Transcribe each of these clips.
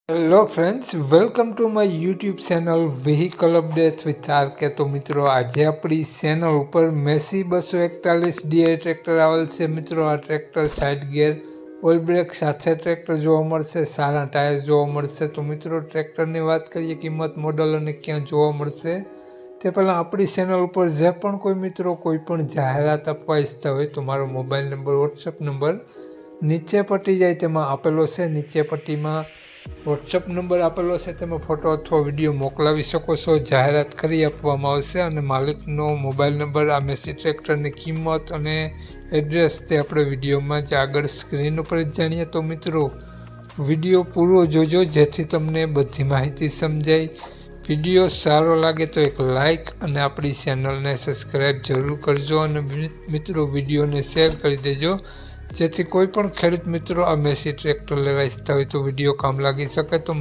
Hello friends, welcome to my YouTube channel vehicle updates with RK. તો મિત્રો, આજે આપણી ચેનલ ઉપર મેસી 241 ડીઆઈ ટ્રેક્ટર આવેલ છે। મિત્રો, આ tractor side gear oil break સાથે ટ્રેક્ટર જોવા મળશે, સારા ટાયર જોવા મળશે। તો મિત્રો, ટ્રેક્ટરની વાત કરીએ, કિંમત, મોડલ અને ક્યાં જોવા મળશે તે પહેલાં આપણી ચેનલ ઉપર જે પણ કોઈ મિત્રો કોઈ પણ જાહેરાત આપવા ઈચ્છતા હોય તો મારો મોબાઈલ નંબર, વોટ્સઅપ નંબર નીચે પટ્ટી જાય તેમાં આપેલો છે। નીચે પટ્ટીમાં વોટ્સઅપ નંબર આપેલો છે, તેમાં ફોટો અથવા વિડીયો મોકલાવી શકો છો। જાહેરાત કરી આપવામાં આવશે અને માલિકનો મોબાઈલ નંબર, આ મેસી ટ્રેક્ટરની કિંમત અને એડ્રેસ તે આપણે વિડીયોમાં જ આગળ સ્ક્રીન ઉપર જ જાણીએ। તો મિત્રો, વિડીયો પૂરો જોજો જેથી તમને બધી માહિતી સમજાય। વિડીયો સારો લાગે તો એક લાઇક અને આપણી ચેનલને સબસ્ક્રાઈબ જરૂર કરજો અને મિત્રો વિડીયોને શેર કરી દેજો જેથી કોઈ પણ ખેડૂત મિત્રો આ મેસી ટ્રેક્ટર લેવા ઈચ્છતા હોય તો વિડીયો કામ લાગી શકે। તો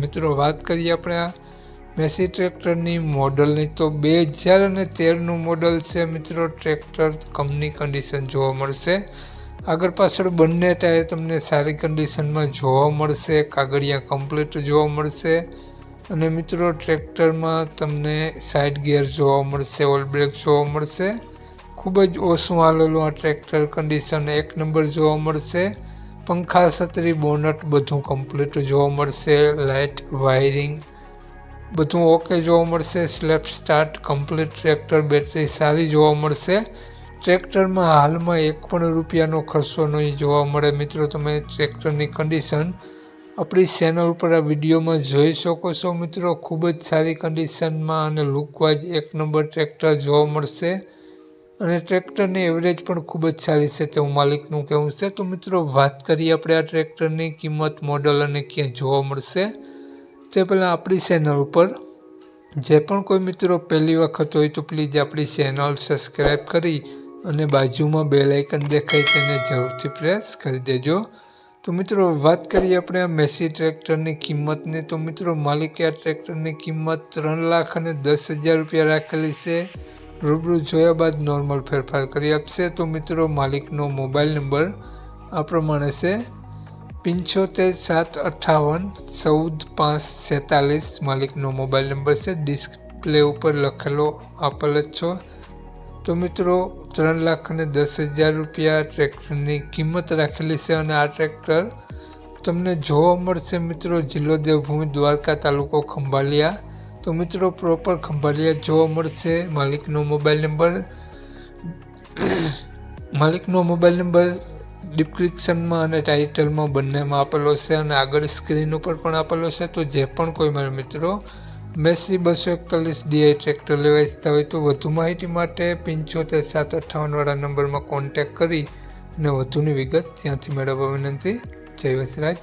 મિત્રો, વાત કરીએ આપણે આ મેસી ટ્રેક્ટરની મોડલની, તો 2013નું મોડલ છે। મિત્રો, ટ્રેક્ટર કંપની કન્ડિશન જોવા મળશે। આગળ પાછળ બંને ટાયર તમને સારી કન્ડિશનમાં જોવા મળશે, કાગળિયા કમ્પ્લીટ જોવા મળશે અને મિત્રો ટ્રેક્ટરમાં તમને સાઇડ ગિયર જોવા મળશે, ઓઇલ બ્રેક જોવા મળશે। ખૂબ જ ઓછું હાલેલું આ ટ્રેક્ટર, કન્ડિશન 1 નંબર જોવા મળશે। પંખા, છત્રી, બોનટ બધું કમ્પ્લીટ જોવા મળશે। લાઇટ, વાયરિંગ બધું ઓકે જોવા મળશે। Slap start complete tractor, battery સારી જોવા મળશે। ટ્રેક્ટરમાં હાલમાં એક પણ રૂપિયાનો ખર્ચો નહીં જોવા મળે। મિત્રો, તમે ટ્રેક્ટરની કન્ડિશન આપણી ચેનલ ઉપર આ વિડીયોમાં જોઈ શકો છો। મિત્રો, ખૂબ જ સારી કન્ડિશનમાં અને લુકવાઇઝ 1 નંબર ટ્રેક્ટર જોવા મળશે અને ટ્રેક્ટરની એવરેજ પણ ખૂબ જ સારી છે તેવું માલિકનું કહેવું છે। તો મિત્રો, વાત કરીએ આપણે આ ટ્રેક્ટરની કિંમત, મોડલ અને ક્યાં જોવા મળશે તે પહેલાં આપણી ચેનલ ઉપર જે પણ કોઈ મિત્રો પહેલી વખત હોય તો પ્લીઝ આપણી ચેનલ સબસ્ક્રાઈબ કરી અને બાજુમાં બેલ આઇકન દેખાય તેને જરૂરથી પ્રેસ કરી દેજો। તો મિત્રો, વાત કરીએ આપણે આ મેસી ટ્રેક્ટરની કિંમતની, તો મિત્રો માલિકે આ ટ્રેક્ટરની કિંમત 3,10,000 રૂપિયા રાખેલી છે। રૂબરૂ જોયા બાદ નોર્મલ ફેરફાર કરી આપશે। તો મિત્રો, માલિકનો મોબાઈલ નંબર આ પ્રમાણે છે 75,758,14,546 માલિકનો મોબાઈલ નંબર છે, ડિસ્પ્લે ઉપર લખેલો આપેલ જ છો। તો મિત્રો, 3,10,000 રૂપિયા ટ્રેક્ટરની કિંમત રાખેલી છે અને આ ટ્રેક્ટર તમને જોવા મળશે મિત્રો જિલ્લો દેવભૂમિ, દ્વારકા, તાલુકો ખંભાલિયા। તો મિત્રો, પ્રોપર ખંભાલિયા જોવા મળશે। માલિકનો મોબાઈલ નંબર ડિસ્ક્રિપ્શનમાં અને ટાઇટલમાં બંનેમાં આપેલો છે અને આગળ સ્ક્રીન ઉપર પણ આપેલો છે। તો જે પણ કોઈ મારા મિત્રો મેસી 241 ડીઆઈ ટ્રેક્ટર લેવા ઈચ્છતા હોય તો વધુ માહિતી માટે 75,758 વાળા નંબરમાં કોન્ટેક્ટ કરી અને વધુની વિગત ત્યાંથી મેળવવા વિનંતી। જય વસરાજ।